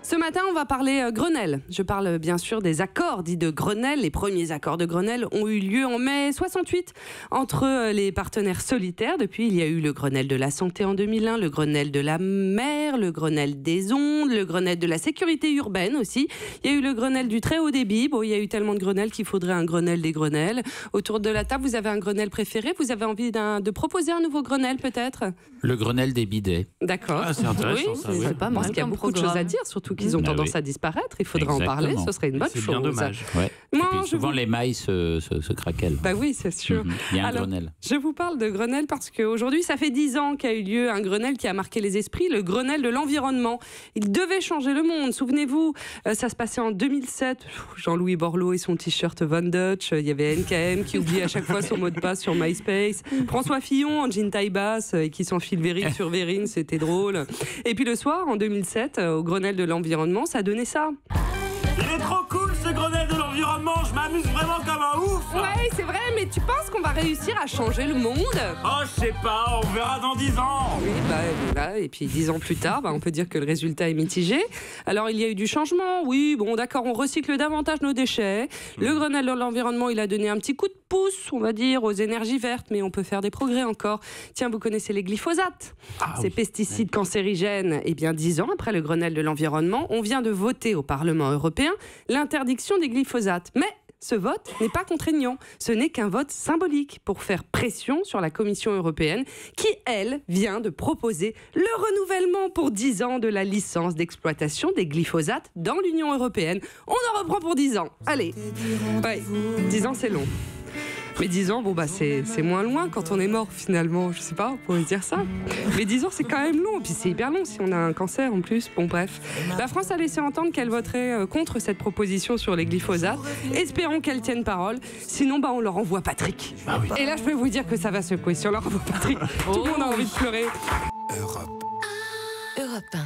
Ce matin, on va parler Grenelle. Je parle bien sûr des accords dits de Grenelle. Les premiers accords de Grenelle ont eu lieu en mai 68 entre les partenaires solitaires. Depuis, il y a eu le Grenelle de la santé en 2001, le Grenelle de la mer, le Grenelle des ondes, le Grenelle de la sécurité urbaine aussi. Il y a eu le Grenelle du très haut débit. Bon, il y a eu tellement de Grenelles qu'il faudrait un Grenelle des Grenelles. Autour de la table, vous avez un Grenelle préféré? Vous avez envie de proposer un nouveau Grenelle peut-être? Le Grenelle des bidets. D'accord. Ah, c'est intéressant, oui, ça, oui. c'est pas mal. Parce qu'il y a beaucoup de choses à dire, surtout qu'ils ont tendance à disparaître. Il faudrait en parler, ce serait une bonne chose. C'est bien dommage. Ouais. Moi, Et puis souvent les mailles se craquellent. Bah oui, c'est sûr. Il y a un Alors, Grenelle. je vous parle de Grenelle parce qu'aujourd'hui, ça fait 10 ans qu'a eu lieu un Grenelle qui a marqué les esprits, le Grenelle de l'environnement. Il devait changer le monde, souvenez-vous, ça se passait en 2007. Jean-Louis Borloo et son t-shirt Von Dutch, il y avait NKM qui oublie à chaque fois son mot de passe sur MySpace, François Fillon en jean taille basse et qui s'enfile Vérine sur Vérine, c'était drôle. Et puis le soir, en 2007, au Grenelle de l'environnement, ça donnait ça. Il est trop cool ce Grenelle de l'environnement, je m'amuse vraiment comme un ouf. Ouais, c'est vrai, mais tu penses qu'on va réussir à changer le monde? Oh, je sais pas, on verra dans 10 ans. Oui, voilà. Et puis 10 ans plus tard, on peut dire que le résultat est mitigé. Alors, il y a eu du changement, oui, bon, d'accord, on recycle davantage nos déchets. Le Grenelle de l'environnement, il a donné un petit coup de pouce, on va dire, aux énergies vertes, mais on peut faire des progrès encore. Tiens, vous connaissez les glyphosates, ces pesticides cancérigènes. Eh bien, 10 ans après le Grenelle de l'environnement, on vient de voter au Parlement européen l'interdiction des glyphosates. Mais ce vote n'est pas contraignant. Ce n'est qu'un vote symbolique pour faire pression sur la Commission européenne qui, elle, vient de proposer le renouvellement pour 10 ans de la licence d'exploitation des glyphosates dans l'Union européenne. On en reprend pour 10 ans. Allez. Ouais, 10 ans, c'est long. Mais 10 ans, bon c'est moins loin quand on est mort finalement, je sais pas, on pourrait se dire ça. Mais 10 ans c'est quand même long, et puis c'est hyper long si on a un cancer en plus, bon bref. La France a laissé entendre qu'elle voterait contre cette proposition sur les glyphosates. Espérons qu'elle tienne parole, sinon on leur envoie Patrick. Ah oui. Et là je peux vous dire que ça va secouer si on leur envoie Patrick. Tout le monde a envie de pleurer. Europe 1.